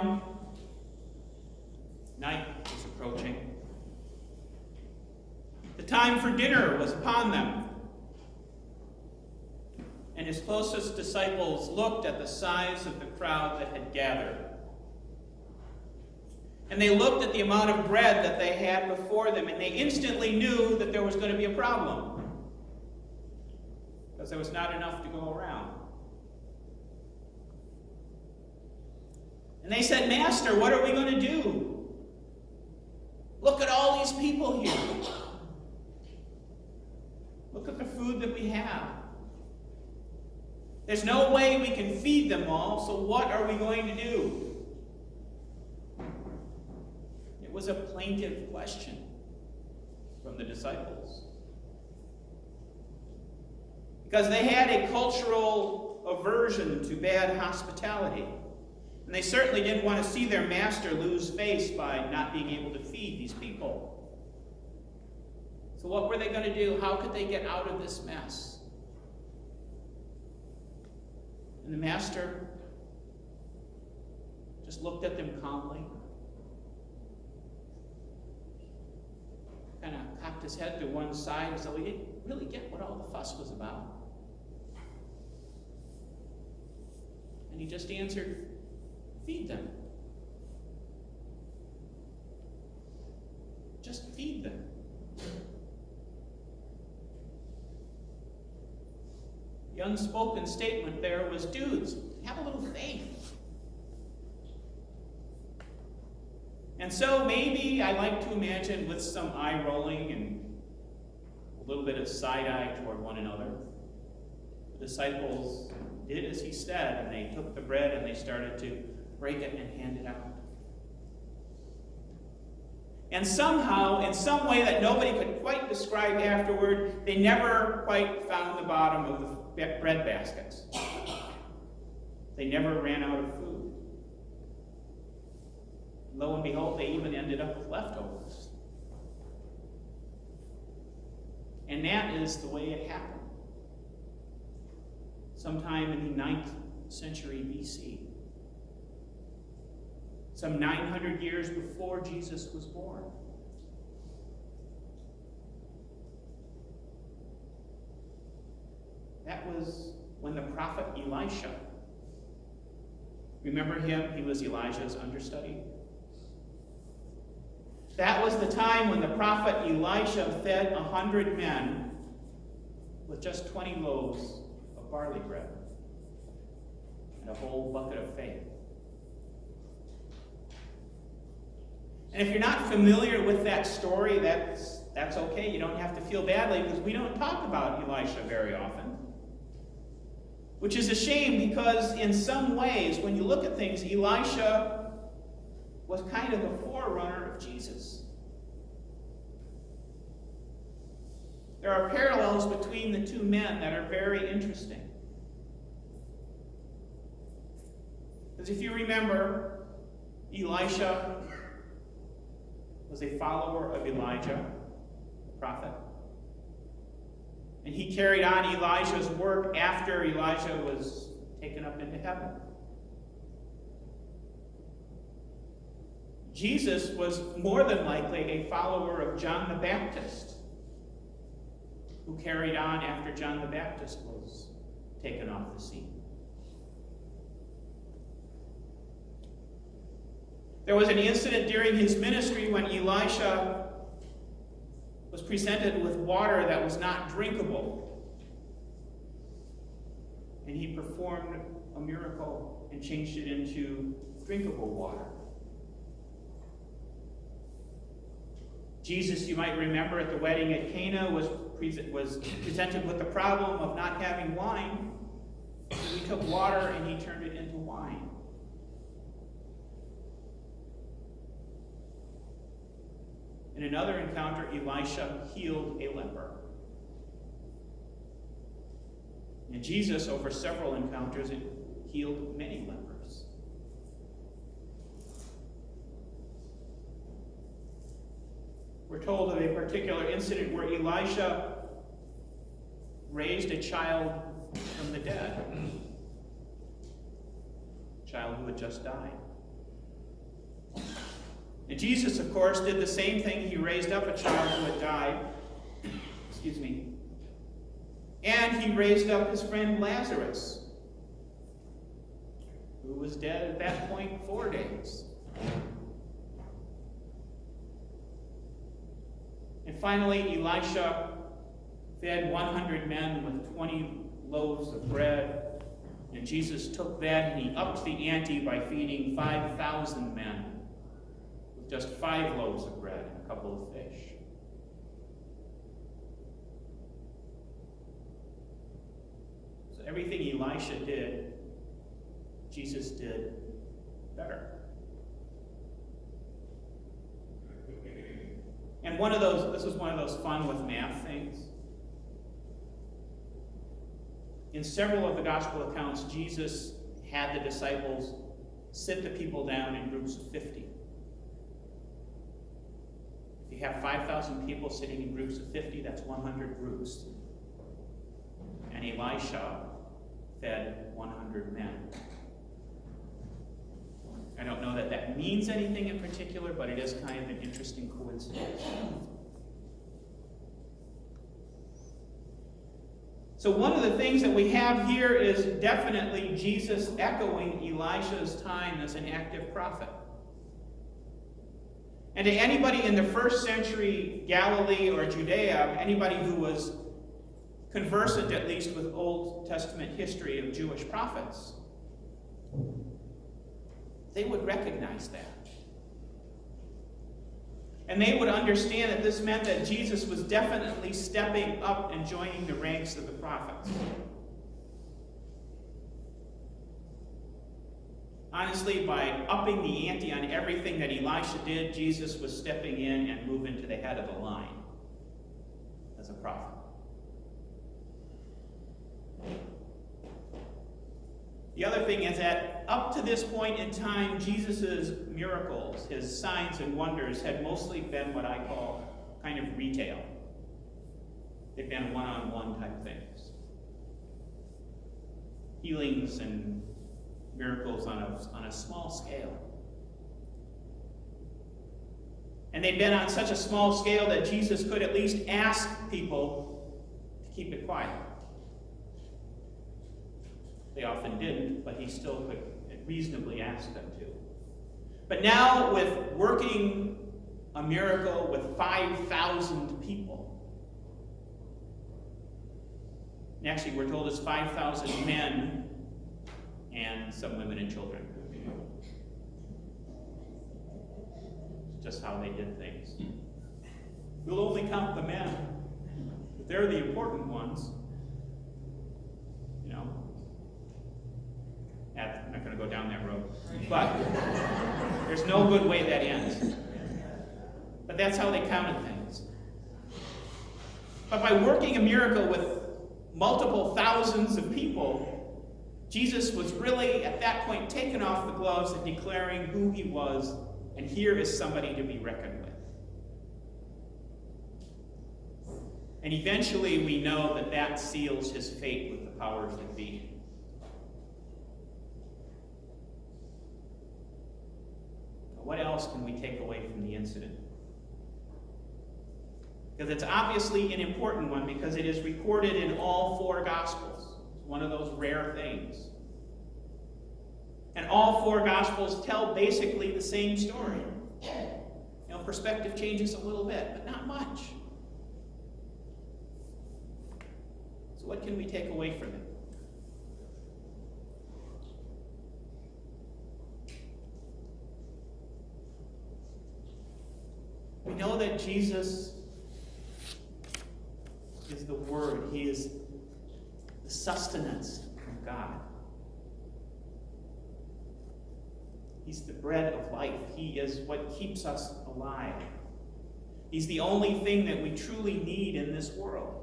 down. Night was approaching. The time for dinner was upon them. And his closest disciples looked at the size of the crowd that had gathered. And they looked at the amount of bread that they had before them, and they instantly knew that there was going to be a problem, because there was not enough to go around. And they said, "Master, what are we going to do? Look at all these people here. Look at the food that we have. There's no way we can feed them all, so what are we going to do?" It was a plaintive question from the disciples, because they had a cultural aversion to bad hospitality. And they certainly didn't want to see their master lose face by not being able to feed these people. So what were they going to do? How could they get out of this mess? And the master just looked at them calmly, kind of cocked his head to one side as though he didn't really get what all the fuss was about. And he just answered, "Feed them. Just feed them." The unspoken statement there was, dudes, have a little faith. And so maybe I like to imagine, with some eye rolling and a little bit of side eye toward one another, the disciples did as he said, and they took the bread and they started to break it and hand it out. And somehow, in some way that nobody could quite describe afterward, they never quite found the bottom of the bread baskets. They never ran out of food. Lo and behold, they even ended up with leftovers. And that is the way it happened. Sometime in the 9th century BC. Some 900 years before Jesus was born. That was when the prophet Elisha, remember him? He was Elijah's understudy. That was the time when the prophet Elisha fed 100 men with just 20 loaves of barley bread and a whole bucket of faith. And if you're not familiar with that story, that's okay. You don't have to feel badly, because we don't talk about Elisha very often. Which is a shame, because in some ways, when you look at things, Elisha was kind of a forerunner of Jesus. There are parallels between the two men that are very interesting. Because if you remember, Elisha was a follower of Elijah, the prophet. And he carried on Elijah's work after Elijah was taken up into heaven. Jesus was more than likely a follower of John the Baptist, who carried on after John the Baptist was taken off the scene. There was an incident during his ministry when Elisha was presented with water that was not drinkable. And he performed a miracle and changed it into drinkable water. Jesus, you might remember, at the wedding at Cana was presented with the problem of not having wine. He took water and he turned it into wine. In another encounter, Elisha healed a leper. And Jesus, over several encounters, healed many lepers. We're told of a particular incident where Elisha raised a child from the dead, a child who had just died. And Jesus, of course, did the same thing. He raised up a child who had died. Excuse me. And he raised up his friend Lazarus, who was dead at that point 4 days. And finally, Elisha fed 100 men with 20 loaves of bread. And Jesus took that and he upped the ante by feeding 5,000 men with just 5 loaves of bread and a couple of fish. So everything Elisha did, Jesus did better. And this was one of those fun with math things. In several of the gospel accounts, Jesus had the disciples sit the people down in groups of 50. If you have 5,000 people sitting in groups of 50, that's 100 groups. And Elisha fed 100 men. I don't know that that means anything in particular, but it is kind of an interesting coincidence. So one of the things that we have here is definitely Jesus echoing Elisha's time as an active prophet. And to anybody in the first century Galilee or Judea, anybody who was conversant at least with Old Testament history of Jewish prophets, they would recognize that. And they would understand that this meant that Jesus was definitely stepping up and joining the ranks of the prophets. Honestly, by upping the ante on everything that Elisha did, Jesus was stepping in and moving to the head of the line as a prophet. The other thing is that up to this point in time, Jesus' miracles, his signs and wonders, had mostly been what I call kind of retail. They've been one-on-one type things. Healings and miracles on a small scale. And they'd been on such a small scale that Jesus could at least ask people to keep it quiet. They often didn't, but he still could reasonably ask them to. But now, with working a miracle with 5,000 people, and actually we're told it's 5,000 men and some women and children. It's just how they did things. We'll only count the men, but they're the important ones. I'm not going to go down that road. But there's no good way that ends. But that's how they counted things. But by working a miracle with multiple thousands of people, Jesus was really, at that point, taking off the gloves and declaring who he was, and here is somebody to be reckoned with. And eventually we know that that seals his fate with the powers that be. What else can we take away from the incident? Because it's obviously an important one because it is recorded in all 4 Gospels. It's one of those rare things. And all 4 Gospels tell basically the same story. Perspective changes a little bit, but not much. So what can we take away from it? We know that Jesus is the Word. He is the sustenance from God. He's the bread of life. He is what keeps us alive. He's the only thing that we truly need in this world.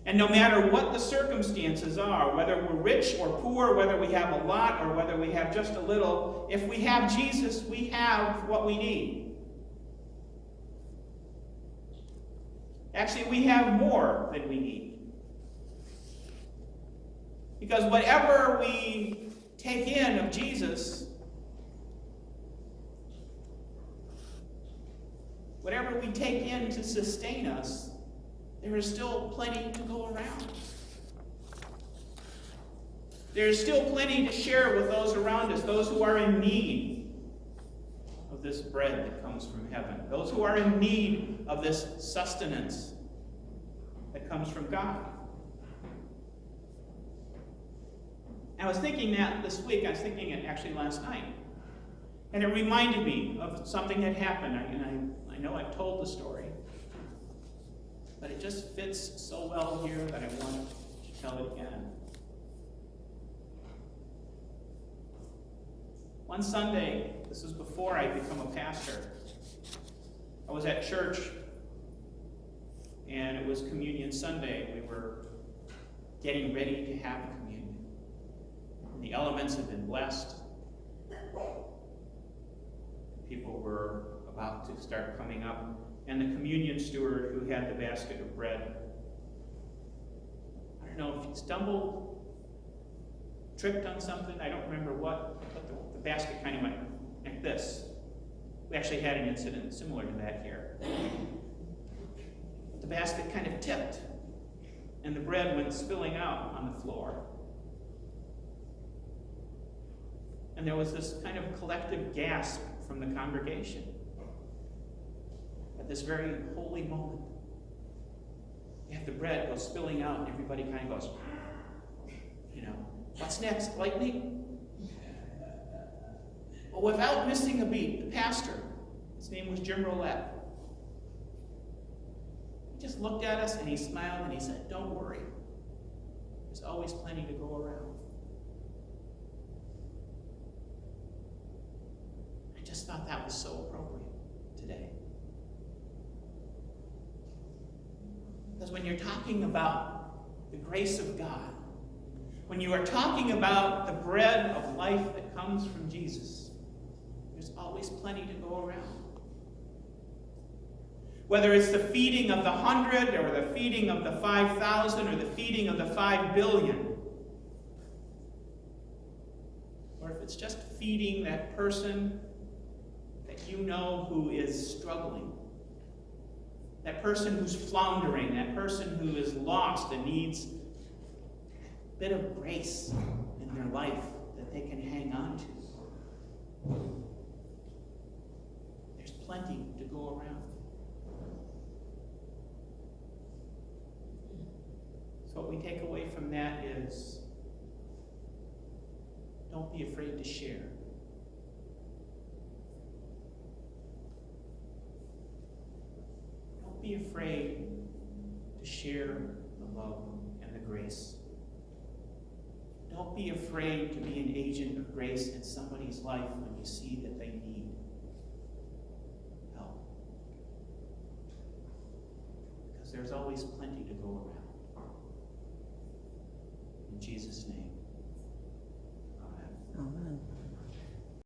And no matter what the circumstances are, whether we're rich or poor, whether we have a lot or whether we have just a little, if we have Jesus, we have what we need. Actually, we have more than we need. Because whatever we take in of Jesus, we take in to sustain us, there is still plenty to go around. There is still plenty to share with those around us, those who are in need of this bread that comes from heaven, those who are in need of this sustenance that comes from God. I was thinking that this week. I was thinking it actually last night. And it reminded me of something that happened. I know I've told the story, but it just fits so well here that I want to tell it again. One Sunday, this was before I become a pastor, I was at church, and it was Communion Sunday. We were getting ready to have communion. And the elements had been blessed. People were about to start coming up, and the communion steward who had the basket of bread, I don't know if he stumbled, tripped on something, I don't remember what, but the basket kind of went like this. We actually had an incident similar to that here. The basket kind of tipped, and the bread went spilling out on the floor. And there was this kind of collective gasp from the congregation at this very holy moment. You have the bread go spilling out, and everybody kind of goes, what's next? Lightning? But without missing a beat, the pastor, his name was Jim Roulette, he just looked at us and he smiled and he said, "Don't worry. There's always plenty to go around." I just thought that was so appropriate today. Because when you're talking about the grace of God, when you are talking about the bread of life that comes from Jesus, there's always plenty to go around. Whether it's the feeding of the 100 or the feeding of the 5,000 or the feeding of the 5 billion, or if it's just feeding that person that you know who is struggling, that person who's floundering, that person who is lost and needs a bit of grace in their life that they can hang on to. There's plenty to go around. So what we take away from that is, don't be afraid to share. Don't be afraid to share the love and the grace. Don't be afraid to be an agent of grace in somebody's life when you see that they need help. Because there's always plenty to go around. In Jesus' name, amen. Amen.